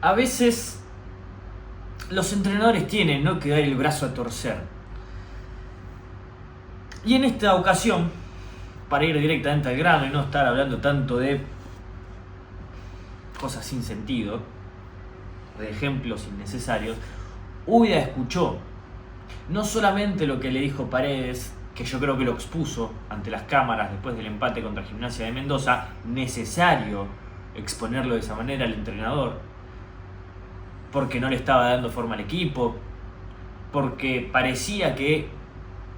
A veces los entrenadores tienen, ¿no?, que dar el brazo a torcer. Y en esta ocasión, para ir directamente al grano y no estar hablando tanto de cosas sin sentido, de ejemplos innecesarios, Úbeda escuchó no solamente lo que le dijo Paredes, que yo creo que lo expuso ante las cámaras después del empate contra Gimnasia de Mendoza, necesario exponerlo de esa manera al entrenador, porque no le estaba dando forma al equipo, porque parecía que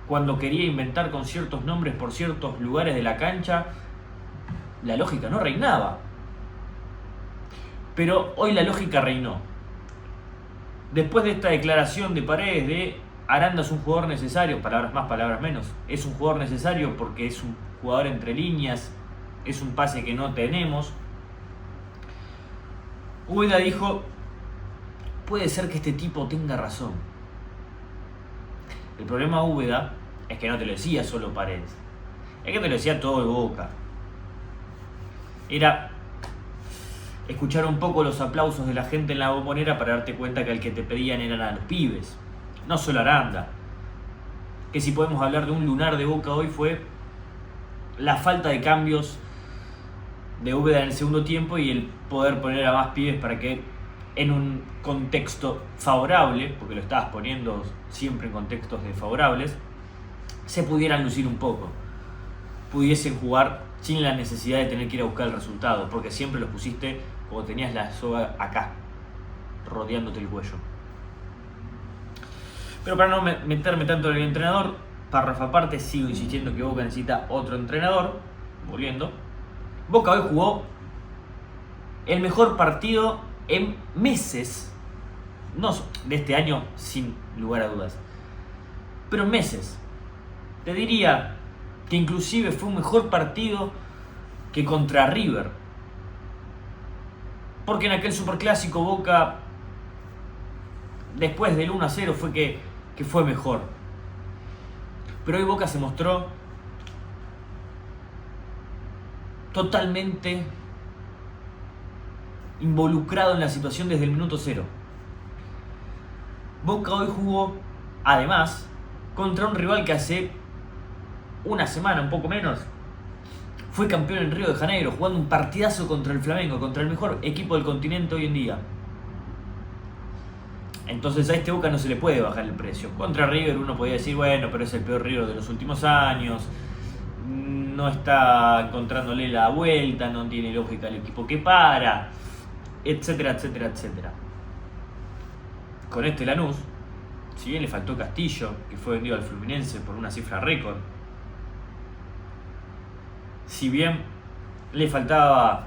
cuando quería inventar con ciertos nombres por ciertos lugares de la cancha, la lógica no reinaba. Pero hoy la lógica reinó. Después de esta declaración de Paredes de Aranda es un jugador necesario, palabras más, palabras menos, es un jugador necesario porque es un jugador entre líneas, es un pase que no tenemos, Úbeda dijo, puede ser que este tipo tenga razón. El problema de Úbeda es que no te lo decía solo Paredes, es que te lo decía todo el Boca. Era escuchar un poco los aplausos de la gente en la Bombonera para darte cuenta que al que te pedían eran a los pibes, no solo Aranda. Que si podemos hablar de un lunar de Boca hoy fue la falta de cambios de Úbeda en el segundo tiempo y el poder poner a más pibes para que en un contexto favorable, porque lo estabas poniendo siempre en contextos desfavorables, se pudieran lucir un poco, pudiesen jugar sin la necesidad de tener que ir a buscar el resultado, porque siempre los pusiste como tenías la soga acá, rodeándote el cuello. Pero para no meterme tanto en el entrenador, párrafo aparte, sigo insistiendo que Boca necesita otro entrenador. Volviendo, Boca hoy jugó el mejor partido en meses, no de este año sin lugar a dudas, pero en meses. Te diría que inclusive fue un mejor partido que contra River, porque en aquel superclásico Boca, después del 1-0, fue que fue mejor. Pero hoy Boca se mostró totalmente involucrado en la situación desde el minuto 0. Boca hoy jugó, además, contra un rival que hace una semana, un poco menos, fue campeón en Río de Janeiro, jugando un partidazo contra el Flamengo, contra el mejor equipo del continente hoy en día. Entonces a este Boca no se le puede bajar el precio. Contra River uno podía decir, bueno, pero es el peor River de los últimos años, no está encontrándole la vuelta, no tiene lógica el equipo que para, etcétera, etcétera, etcétera. Con este Lanús, si bien le faltó Castillo, que fue vendido al Fluminense por una cifra récord, si bien le faltaba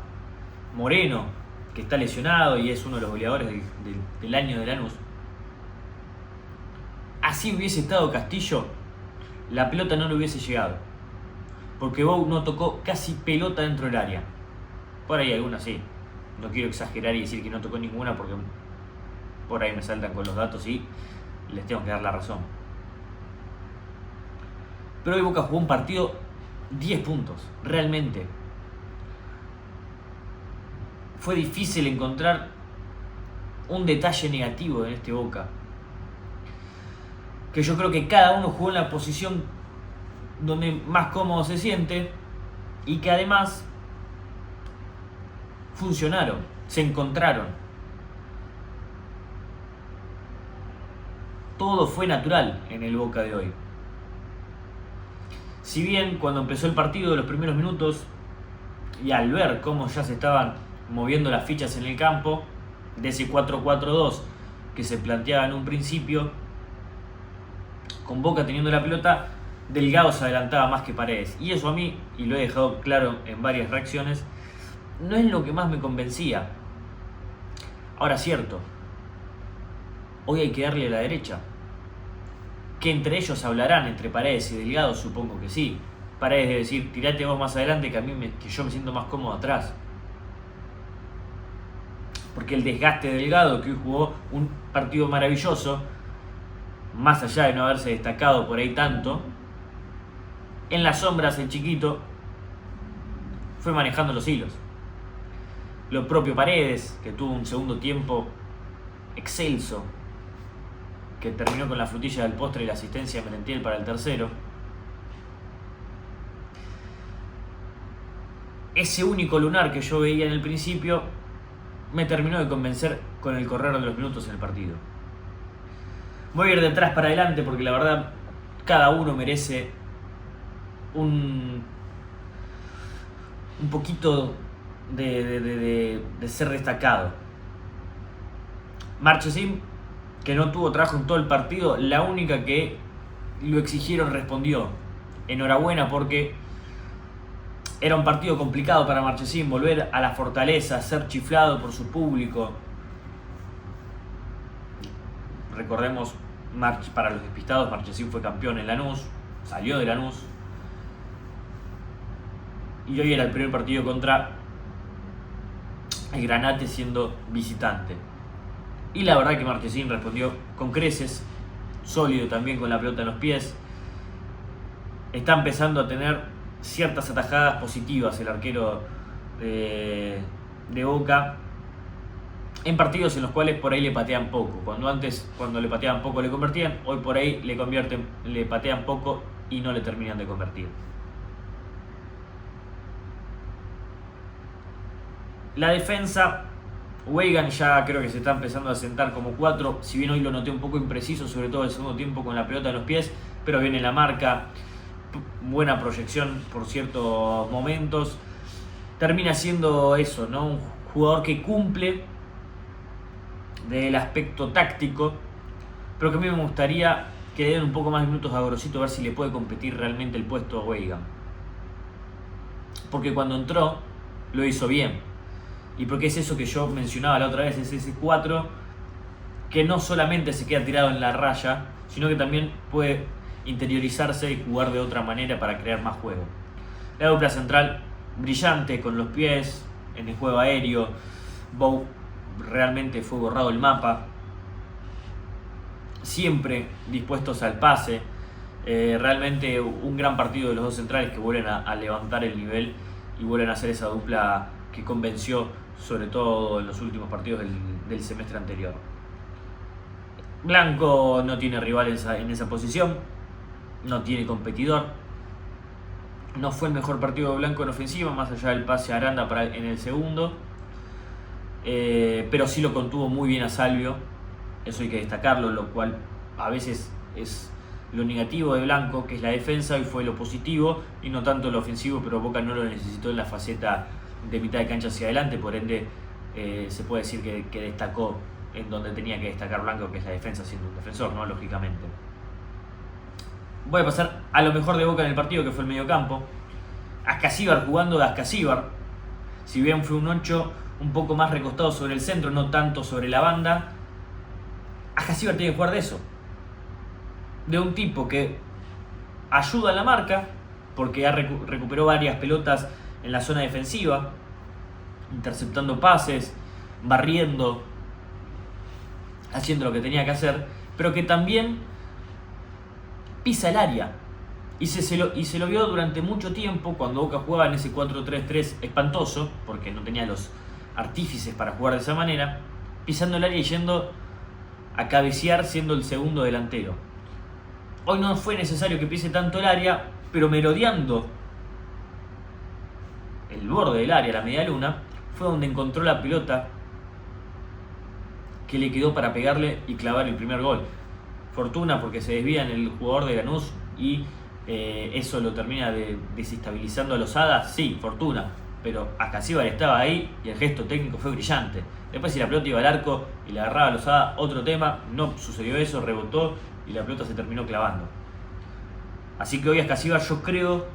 Moreno, que está lesionado y es uno de los goleadores del año de Lanús, así hubiese estado Castillo, la pelota no le hubiese llegado, porque Bou no tocó casi pelota dentro del área. Por ahí algunas sí, no quiero exagerar y decir que no tocó ninguna, porque por ahí me saltan con los datos y les tengo que dar la razón. Pero hoy Boca jugó un partido 10 puntos, realmente. Fue difícil encontrar un detalle negativo en este Boca. Que yo creo que cada uno jugó en la posición donde más cómodo se siente y que además funcionaron, se encontraron. Todo fue natural en el Boca de hoy. Si bien cuando empezó el partido, de los primeros minutos, y al ver cómo ya se estaban moviendo las fichas en el campo, de ese 4-4-2 que se planteaba en un principio, con Boca teniendo la pelota, Delgado se adelantaba más que Paredes. Y eso a mí, y lo he dejado claro en varias reacciones, no es lo que más me convencía. Ahora, cierto, hoy hay que darle a la derecha. Que entre ellos hablarán, entre Paredes y Delgado, supongo que sí. Paredes debe decir, tirate vos más adelante que yo me siento más cómodo atrás. Porque el desgaste de Delgado, que hoy jugó un partido maravilloso, más allá de no haberse destacado por ahí tanto, en las sombras el chiquito fue manejando los hilos. Lo propio Paredes, que tuvo un segundo tiempo excelso, que terminó con la frutilla del postre y la asistencia de Merentiel para el tercero. Ese único lunar que yo veía en el principio me terminó de convencer con el correr de los minutos en el partido. Voy a ir de atrás para adelante porque la verdad cada uno merece un poquito de ser destacado. Marchesín, que no tuvo trabajo en todo el partido, la única que lo exigieron respondió. Enhorabuena porque era un partido complicado para Marchesín, volver a la Fortaleza, ser chiflado por su público. Recordemos, para los despistados, Marchesín fue campeón en Lanús, salió de Lanús, y hoy era el primer partido contra el Granate siendo visitante. Y la verdad que Marchesín respondió con creces, sólido también con la pelota en los pies. Está empezando a tener ciertas atajadas positivas el arquero de Boca en partidos en los cuales por ahí le patean poco. Cuando le pateaban poco le convertían, hoy por ahí le patean poco y no le terminan de convertir. La defensa, Weigand ya creo que se está empezando a sentar como 4, si bien hoy lo noté un poco impreciso, sobre todo el segundo tiempo con la pelota en los pies, pero viene la marca, buena proyección por ciertos momentos. Termina siendo eso, ¿no? Un jugador que cumple del aspecto táctico, pero que a mí me gustaría que le den un poco más de minutos a Gorosito, a ver si le puede competir realmente el puesto a Weigand. Porque cuando entró lo hizo bien. Y porque es eso que yo mencionaba la otra vez, es ese 4 que no solamente se queda tirado en la raya, sino que también puede interiorizarse y jugar de otra manera para crear más juego. La dupla central brillante con los pies, en el juego aéreo. Bou realmente fue borrado el mapa, siempre dispuestos al pase. Realmente un gran partido de los dos centrales que vuelven a levantar el nivel y vuelven a hacer esa dupla que convenció sobre todo en los últimos partidos del semestre anterior. Blanco no tiene rival en esa posición, no tiene competidor. No fue el mejor partido de Blanco en ofensiva, más allá del pase a Aranda en el segundo, pero sí lo contuvo muy bien a Salvio, eso hay que destacarlo, lo cual a veces es lo negativo de Blanco, que es la defensa, y fue lo positivo y no tanto lo ofensivo, pero Boca no lo necesitó en la faceta de mitad de cancha hacia adelante, por ende se puede decir que destacó en donde tenía que destacar Blanco, que es la defensa, siendo un defensor, ¿no? Lógicamente. Voy a pasar a lo mejor de Boca en el partido, que fue el mediocampo. Ascasíbar jugando de Ascasíbar, si bien fue un 8 un poco más recostado sobre el centro, no tanto sobre la banda. Ascasíbar tiene que jugar de eso, de un tipo que ayuda a la marca, porque ya recuperó varias pelotas en la zona defensiva, interceptando pases, barriendo, haciendo lo que tenía que hacer, pero que también pisa el área. Y se lo vio durante mucho tiempo cuando Boca jugaba en ese 4-3-3 espantoso, porque no tenía los artífices para jugar de esa manera, pisando el área y yendo a cabecear siendo el segundo delantero. Hoy no fue necesario que pise tanto el área, pero merodeando el borde del área, la media luna, fue donde encontró la pelota que le quedó para pegarle y clavar el primer gol. Fortuna porque se desvía en el jugador de Lanús y eso lo termina desestabilizando a Lozada. Sí, fortuna, pero Ascasíbar estaba ahí y el gesto técnico fue brillante. Después si la pelota iba al arco y la agarraba a Lozada, otro tema, no sucedió eso, rebotó y la pelota se terminó clavando. Así que hoy Ascasíbar, yo creo,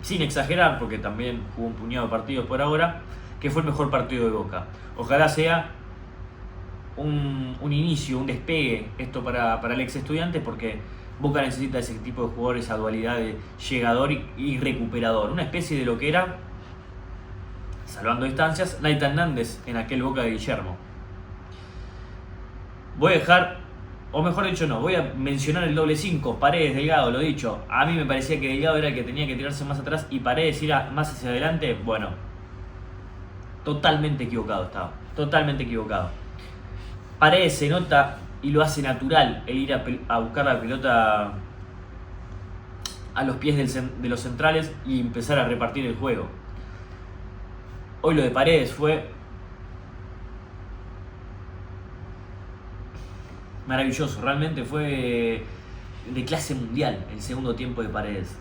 sin exagerar, porque también jugó un puñado de partidos por ahora, que fue el mejor partido de Boca. Ojalá sea un inicio, un despegue esto para el ex Estudiantes, porque Boca necesita ese tipo de jugadores, esa dualidad de llegador y recuperador, una especie de lo que era, salvando distancias, Nathan Nández en aquel Boca de Guillermo. Voy a dejar, o mejor dicho no, voy a mencionar el doble 5, Paredes, Delgado, lo dicho. A mí me parecía que Delgado era el que tenía que tirarse más atrás y Paredes ir más hacia adelante. Bueno, Totalmente equivocado estaba, totalmente equivocado. Paredes se nota y lo hace natural el ir a buscar la pelota a los pies de los centrales y empezar a repartir el juego. Hoy lo de Paredes fue maravilloso, realmente fue de clase mundial el segundo tiempo de Paredes.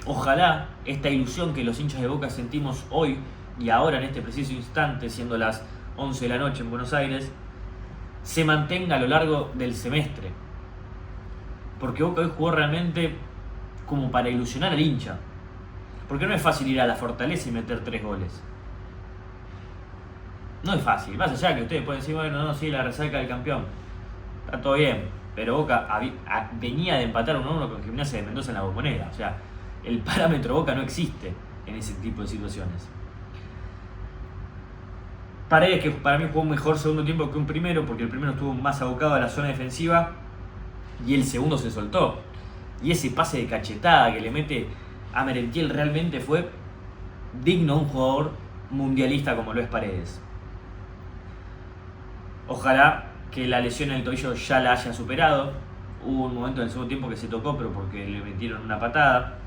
Ojalá esta ilusión que los hinchas de Boca sentimos hoy y ahora en este preciso instante, siendo las 11 de la noche en Buenos Aires, se mantenga a lo largo del semestre. Porque Boca hoy jugó realmente como para ilusionar al hincha. Porque no es fácil ir a la Fortaleza y meter 3 goles. No es fácil, más allá que ustedes pueden decir, bueno, no, sí, la resaca del campeón. Está todo bien, pero Boca venía de empatar 1-1 con Gimnasia de Mendoza en la Bombonera. O sea, el parámetro Boca no existe en ese tipo de situaciones. Paredes, que para mí jugó un mejor segundo tiempo que un primero, porque el primero estuvo más abocado a la zona defensiva y el segundo se soltó. Y ese pase de cachetada que le mete a Merentiel realmente fue digno de un jugador mundialista como lo es Paredes. Ojalá que la lesión en el tobillo ya la haya superado. Hubo un momento en el segundo tiempo que se tocó, pero porque le metieron una patada.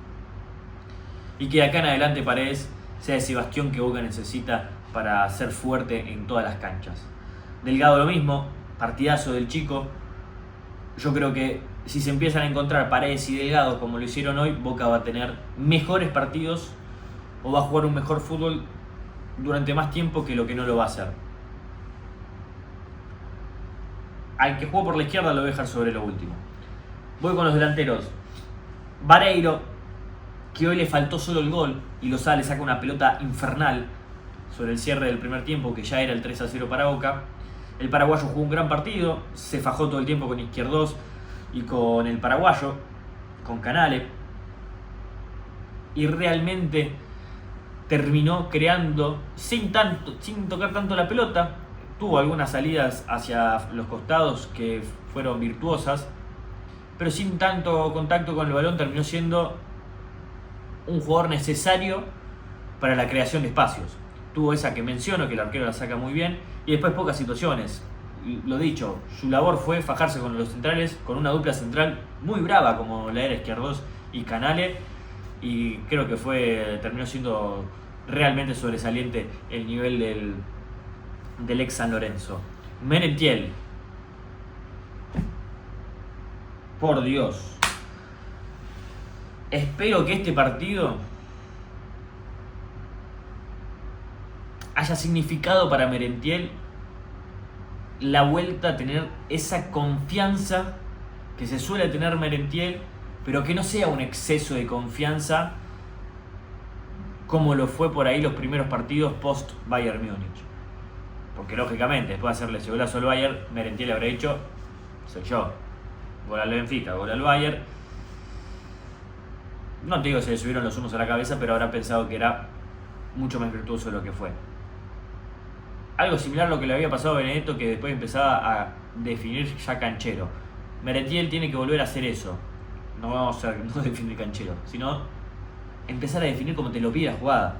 Y que de acá en adelante Paredes sea ese bastión que Boca necesita para ser fuerte en todas las canchas. Delgado lo mismo, partidazo del chico. Yo creo que si se empiezan a encontrar Paredes y Delgado como lo hicieron hoy, Boca va a tener mejores partidos o va a jugar un mejor fútbol durante más tiempo que lo que no lo va a hacer. Al que jugó por la izquierda lo voy a dejar sobre lo último. Voy con los delanteros. Vareiro, que hoy le faltó solo el gol y Lozada le saca una pelota infernal sobre el cierre del primer tiempo, que ya era el 3-0 para Boca. El paraguayo jugó un gran partido, se fajó todo el tiempo con Izquierdos y con el paraguayo, con Canale, y realmente terminó creando sin tocar tanto la pelota. Tuvo algunas salidas hacia los costados que fueron virtuosas, pero sin tanto contacto con el balón terminó siendo un jugador necesario para la creación de espacios. Tuvo esa que menciono, que el arquero la saca muy bien, y después pocas situaciones. Lo dicho, su labor fue fajarse con los centrales, con una dupla central muy brava como la era Izquierdos y Canale, y creo que terminó siendo realmente sobresaliente el nivel del ex San Lorenzo. Merentiel, por Dios, espero que este partido haya significado para Merentiel la vuelta a tener esa confianza que se suele tener Merentiel, pero que no sea un exceso de confianza como lo fue por ahí los primeros partidos post Bayern Múnich. Porque lógicamente después de hacerle ese golazo al Bayern, Merentiel habrá dicho, soy yo, gol al Benfica, gol al Bayern. No te digo que se le subieron los humos a la cabeza, pero habrá pensado que era mucho más virtuoso de lo que fue. Algo similar a lo que le había pasado a Benedetto, que después empezaba a definir ya canchero. Merentiel tiene que volver a hacer eso. No definir canchero, sino empezar a definir como te lo pide la jugada.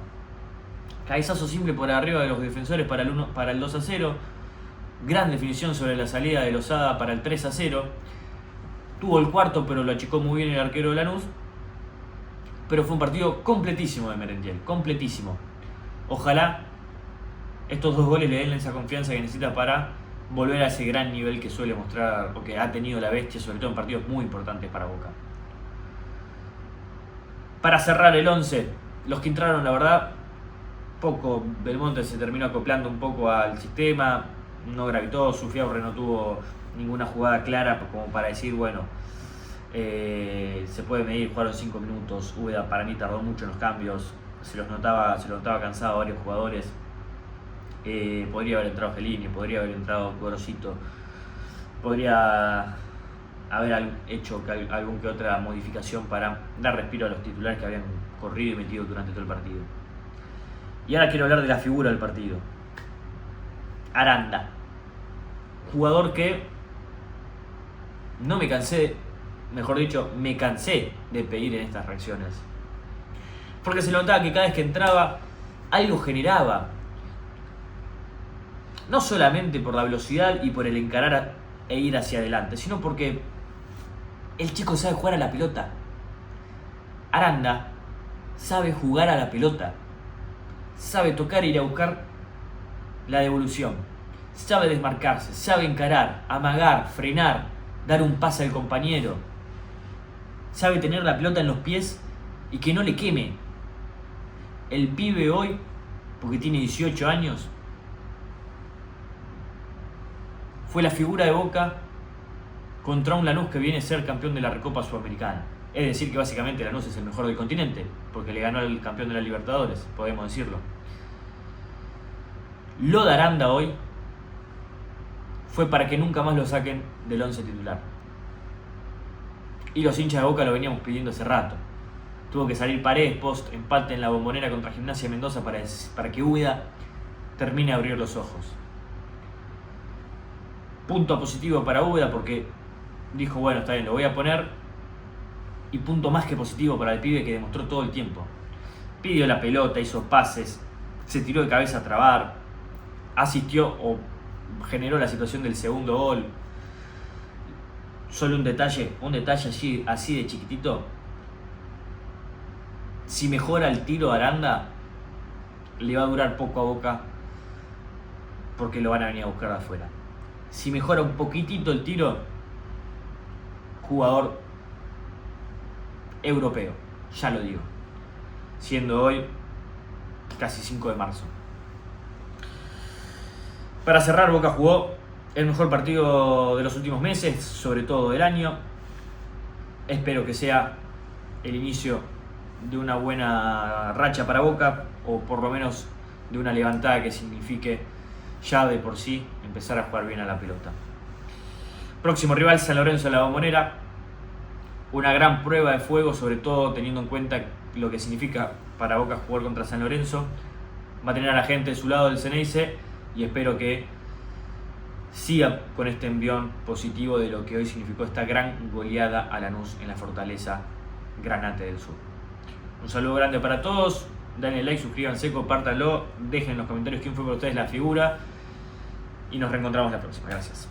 Cabezazo simple por arriba de los defensores para el 2-0. Gran definición sobre la salida de Lozada para el 3-0. Tuvo el cuarto, pero lo achicó muy bien el arquero de Lanús. Pero fue un partido completísimo de Merentiel, completísimo. Ojalá estos 2 goles le den esa confianza que necesita para volver a ese gran nivel que suele mostrar o que ha tenido la bestia, sobre todo en partidos muy importantes para Boca. Para cerrar el 11, los que entraron, la verdad, poco. Belmonte se terminó acoplando un poco al sistema, no gravitó. Sufiaurre no tuvo ninguna jugada clara como para decir, bueno, se puede medir. Jugaron 5 minutos. Úbeda para mí tardó mucho en los cambios, se lo notaba cansado a varios jugadores. Podría haber entrado Gelini, podría haber entrado Gorosito, podría haber hecho algún que otra modificación para dar respiro a los titulares que habían corrido y metido durante todo el partido. Y ahora quiero hablar de la figura del partido. Aranda, jugador que me cansé de pedir en estas reacciones, porque se notaba que cada vez que entraba algo generaba. No solamente por la velocidad y por el encarar e ir hacia adelante, sino porque el chico sabe jugar a la pelota. Aranda sabe jugar a la pelota. Sabe tocar e ir a buscar la devolución. Sabe desmarcarse, sabe encarar, amagar, frenar, dar un pase al compañero. Sabe tener la pelota en los pies y que no le queme. El pibe hoy, porque tiene 18 años, fue la figura de Boca contra un Lanús que viene a ser campeón de la Recopa Sudamericana. Es decir que básicamente Lanús es el mejor del continente, porque le ganó al campeón de la Libertadores, podemos decirlo. Lo de Aranda hoy fue para que nunca más lo saquen del 11 titular. Y los hinchas de Boca lo veníamos pidiendo hace rato. Tuvo que salir Paredes post empate en la Bombonera contra Gimnasia de Mendoza para que Úbeda termine de abrir los ojos. Punto positivo para Úbeda porque dijo, bueno, está bien, lo voy a poner. Y punto más que positivo para el pibe que demostró todo el tiempo. Pidió la pelota, hizo pases, se tiró de cabeza a trabar, asistió o generó la situación del segundo gol. Solo un detalle así de chiquitito. Si mejora el tiro a Aranda, le va a durar poco a Boca porque lo van a venir a buscar de afuera. Si mejora un poquitito el tiro, jugador europeo, ya lo digo, siendo hoy casi 5 de marzo. Para cerrar, Boca jugó el mejor partido de los últimos meses, sobre todo del año. Espero que sea el inicio de una buena racha para Boca, o por lo menos de una levantada que signifique ya de por sí empezar a jugar bien a la pelota. Próximo rival, San Lorenzo de la Bombonera. Una gran prueba de fuego, sobre todo teniendo en cuenta lo que significa para Boca jugar contra San Lorenzo. Va a tener a la gente de su lado del Ceneice y espero que siga con este envión positivo de lo que hoy significó esta gran goleada a Lanús en la Fortaleza Granate del Sur. Un saludo grande para todos, denle like, suscríbanse, compártanlo, dejen en los comentarios quién fue para ustedes la figura y nos reencontramos la próxima. Gracias.